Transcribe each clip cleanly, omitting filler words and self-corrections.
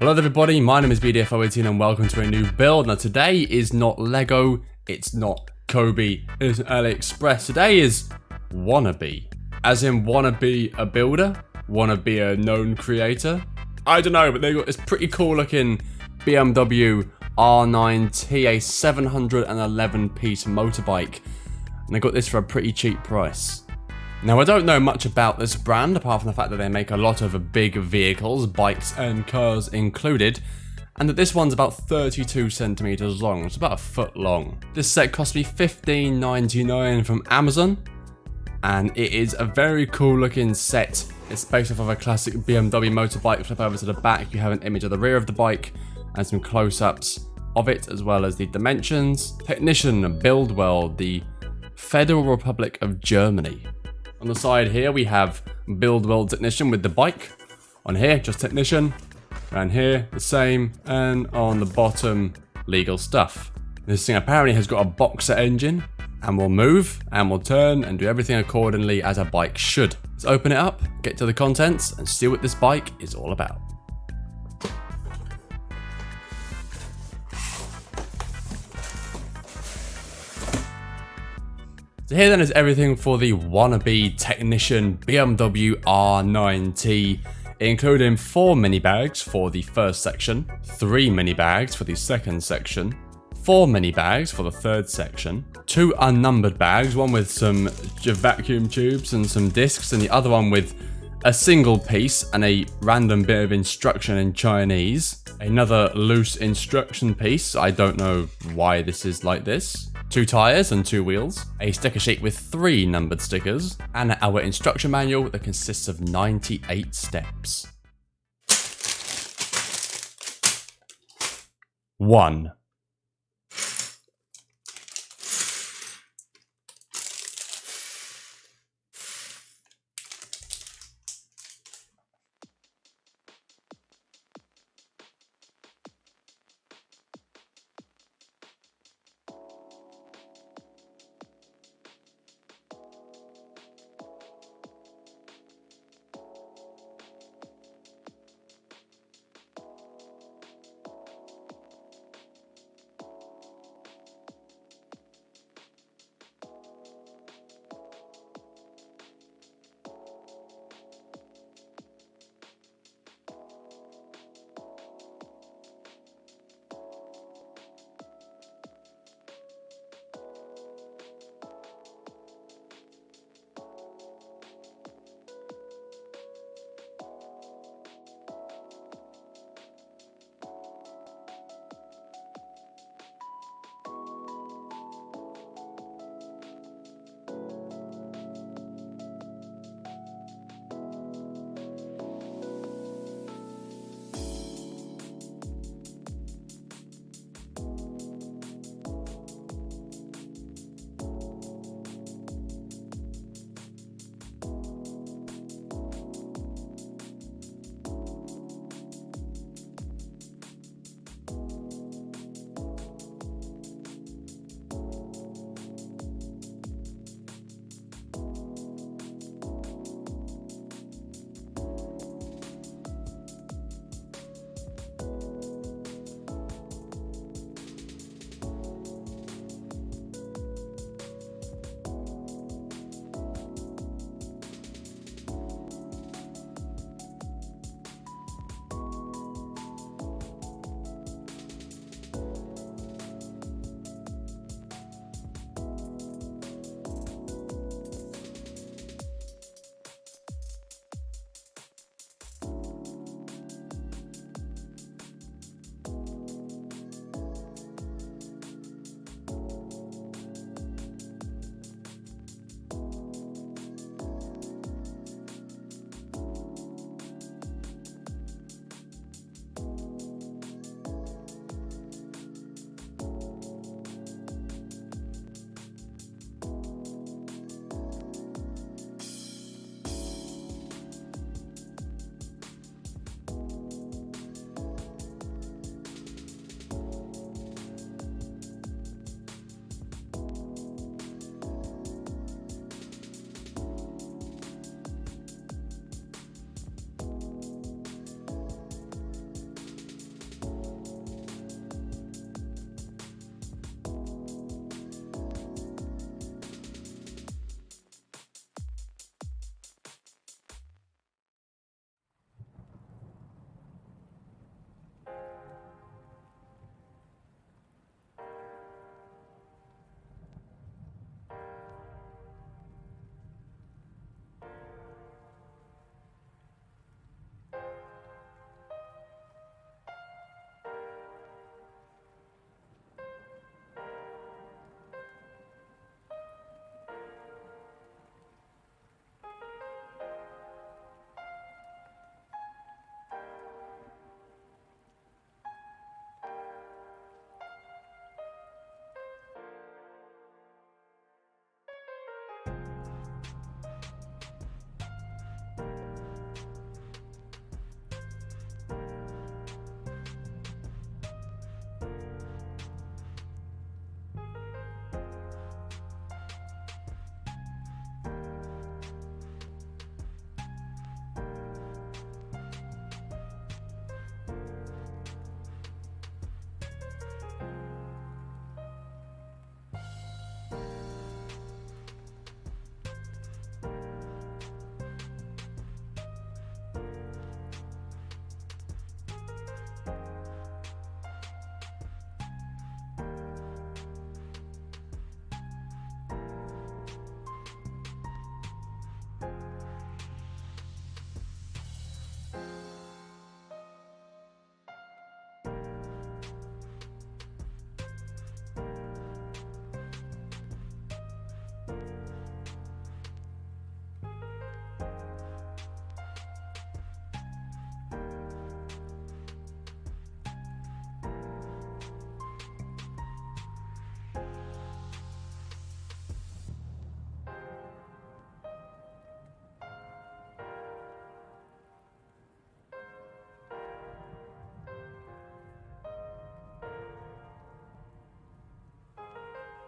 Hello everybody, my name is BDF018 and welcome to a new build. Now today is not Lego, it's not Kobe, it's AliExpress. Today is wannabe. As in wanna be a builder, wanna be a known creator. I don't know, but they got this pretty cool looking BMW RNineT, a 711 piece motorbike. And they got this for a pretty cheap price. Now I don't know much about this brand apart from the fact that they make a lot of big vehicles, bikes and cars included, and that this one's about 32 centimeters long, it's about a foot long. This set cost me $15.99 from Amazon, and it is a very cool looking set. It's based off of a classic BMW motorbike. Flip over to the back, you have an image of the rear of the bike and some close-ups of it, as well as the dimensions. Technician, build well, the Federal Republic of Germany. On the side here, we have build well technician with the bike. On here, just technician. Around here, the same. And on the bottom, legal stuff. This thing apparently has got a boxer engine and will move and will turn and do everything accordingly as a bike should. Let's open it up, get to the contents, and see what this bike is all about. So here then is everything for the wannabe technician BMW RNineT, including 4 mini bags for the first section, 3 mini bags for the second section, 4 mini bags for the third section, 2 unnumbered bags, one with some vacuum tubes and some discs, and the other one with a single piece and a random bit of instruction in Chinese, another loose instruction piece, I don't know why this is like this, 2 tires and 2 wheels, a sticker sheet with 3 numbered stickers, and our instruction manual that consists of 98 steps. 1.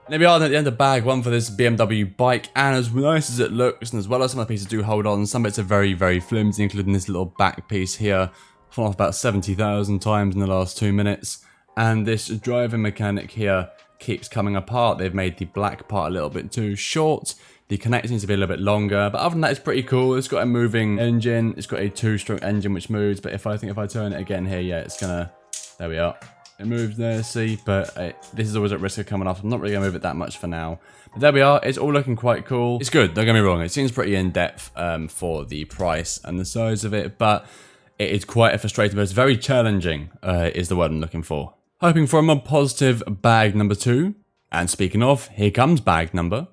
There we are at the end of bag one for this BMW bike, and as nice as it looks, and as well as some of the pieces do hold on, some bits are very, very flimsy, including this little back piece here, fallen off about 70,000 times in the last 2 minutes, and this driving mechanic here keeps coming apart. They've made the black part a little bit too short, the connector needs to be a little bit longer, but other than that, it's pretty cool. It's got a moving engine, it's got a 2-stroke engine which moves, but if I turn it again here, yeah, it's gonna, there we are. It moves there, see, but this is always at risk of coming off. I'm not really going to move it that much for now. But there we are. It's all looking quite cool. It's good, don't get me wrong. It seems pretty in-depth for the price and the size of it, but it is quite a frustrating, but it's very challenging is the word I'm looking for. Hoping for a more positive bag number 2. And speaking of, here comes bag number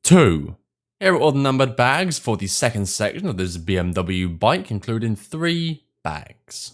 2. Here are all the numbered bags for the second section of this BMW bike, including 3 bags.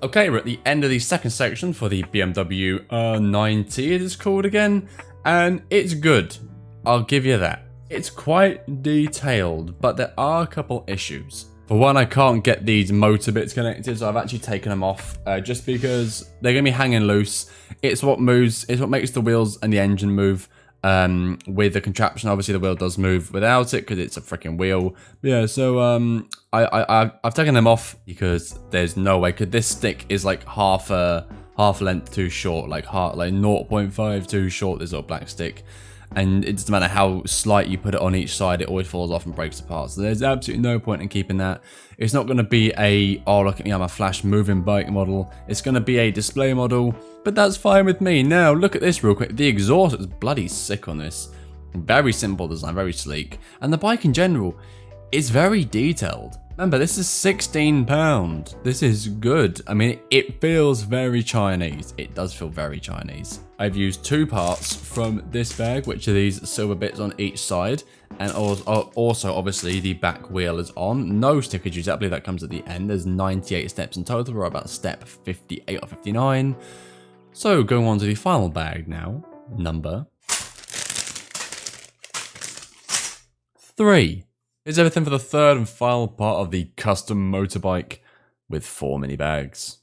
Okay, we're at the end of the second section for the BMW R90, it is called again, and it's good. I'll give you that. It's quite detailed, but there are a couple issues. For one, I can't get these motor bits connected, so I've actually taken them off just because they're going to be hanging loose. It's what moves, it's what makes the wheels and the engine move with the contraption. Obviously, the wheel does move without it because it's a freaking wheel. Yeah, so I've taken them off because there's no way. Because this stick is like half length too short, like 0.5 too short. This little black stick. And it doesn't matter how slight you put it on each side, it always falls off and breaks apart. So there's absolutely no point in keeping that. It's not going to be a, oh look at me, I'm a flash moving bike model. It's going to be a display model, but that's fine with me. Now look at this real quick. The exhaust is bloody sick on this. Very simple design, very sleek. And the bike in general is very detailed. Remember, this is £16. This is good. I mean, it feels very Chinese. It does feel very Chinese. I've used 2 parts from this bag, which are these silver bits on each side. And also, obviously, the back wheel is on. No stickers used. I believe that comes at the end. There's 98 steps in total. We're about step 58 or 59. So, going on to the final bag now. Number 3. Here's everything for the third and final part of the custom motorbike with 4 mini bags.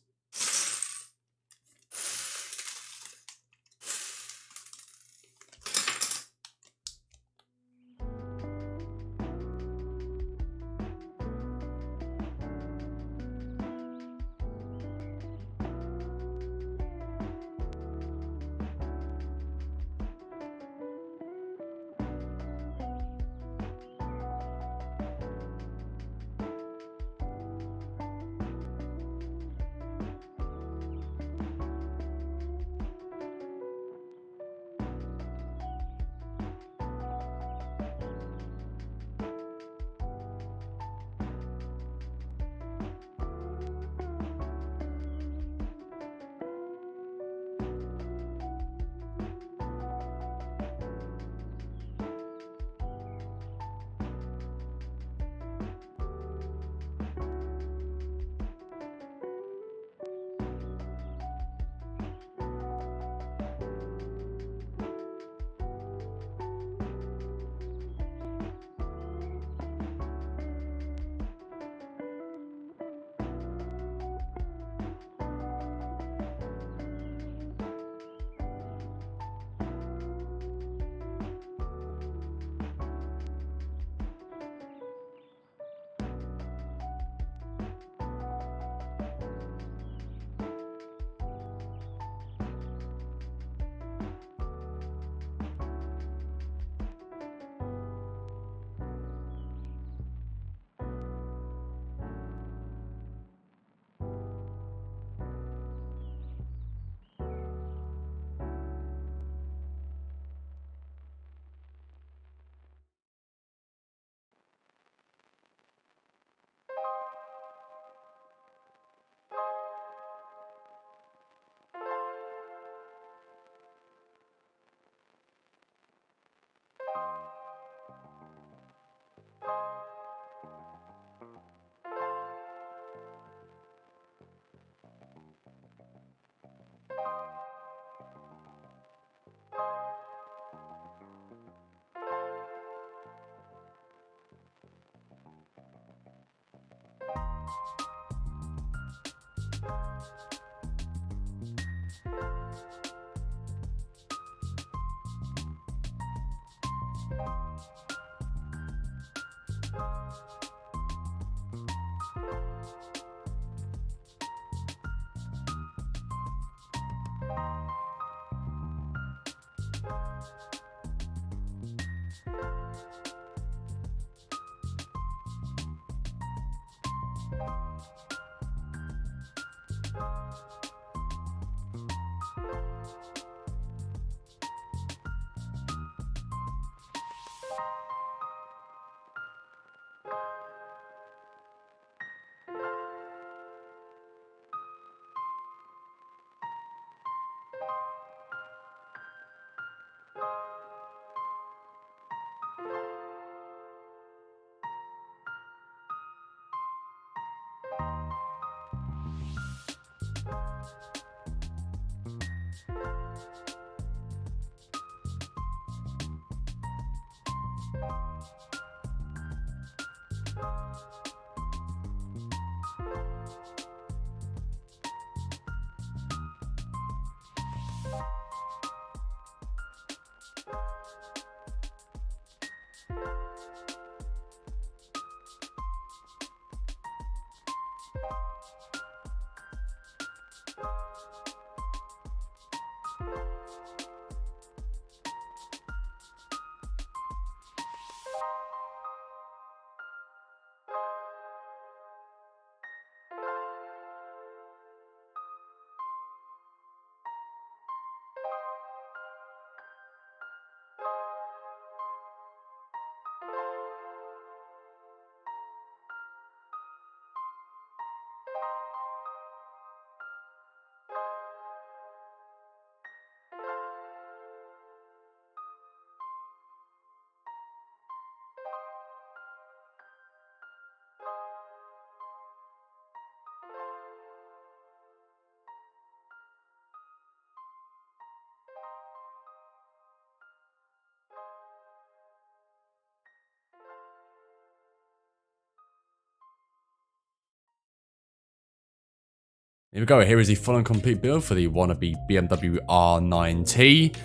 Here we go, here is the full and complete build for the wannabe BMW R9T.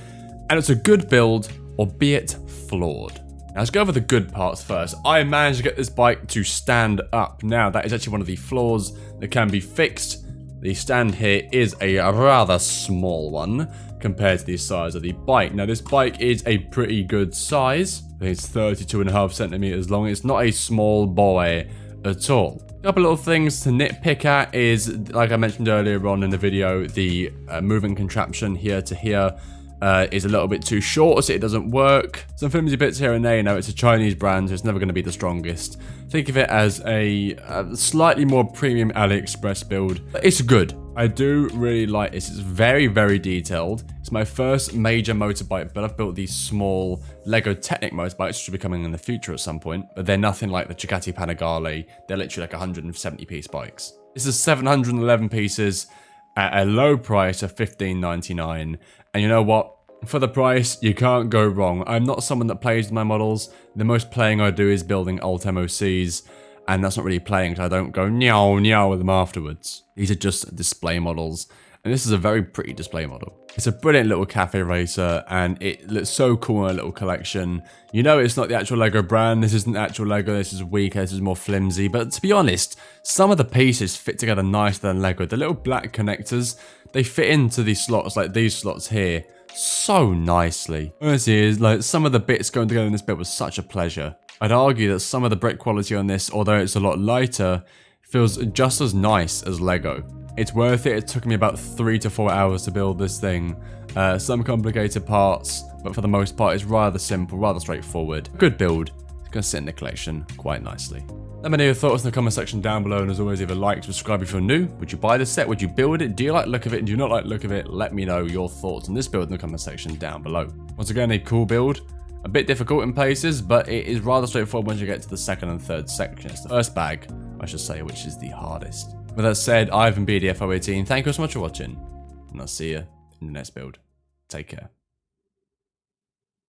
And it's a good build, albeit flawed. Now let's go over the good parts first. I managed to get this bike to stand up. Now that is actually one of the flaws that can be fixed. The stand here is a rather small one compared to the size of the bike. Now this bike is a pretty good size. I think it's 32.5 centimeters long. It's not a small boy at all. A couple little things to nitpick at is, like I mentioned earlier on in the video, the moving contraption here to here is a little bit too short, so it doesn't work. Some flimsy bits here and there. You know, it's a Chinese brand, so it's never going to be the strongest. Think of it as a slightly more premium AliExpress build. It's good. I do really like this. It's very, very detailed. It's my first major motorbike, but I've built these small Lego Technic motorbikes, which will be coming in the future at some point. But they're nothing like the Ducati Panigale. They're literally like 170-piece bikes. This is 711 pieces at a low price of $15.99. And you know what? For the price, you can't go wrong. I'm not someone that plays with my models. The most playing I do is building alt MOCs. And that's not really playing because I don't go meow meow with them afterwards. These are just display models. And this is a very pretty display model. It's a brilliant little cafe racer and it looks so cool in a little collection. You know it's not the actual Lego brand. This isn't actual Lego. This is weaker. This is more flimsy. But to be honest, some of the pieces fit together nicer than Lego. The little black connectors, they fit into these slots like these slots here so nicely. Honestly, like some of the bits going together in this build was such a pleasure. I'd argue that some of the brick quality on this, although it's a lot lighter, feels just as nice as Lego. It's worth it. It took me about 3 to 4 hours to build this thing. Some complicated parts, but for the most part, it's rather simple, rather straightforward. Good build. It's going to sit in the collection quite nicely. Let me know your thoughts in the comment section down below, and as always, either like, subscribe if you're new. Would you buy this set? Would you build it? Do you like the look of it? Do you not like the look of it? Let me know your thoughts on this build in the comment section down below. Once again, a cool build. A bit difficult in places, but it is rather straightforward once you get to the second and third section. It's the first bag, I should say, which is the hardest. With that said, I've been BDFO18. Thank you so much for watching, and I'll see you in the next build. Take care.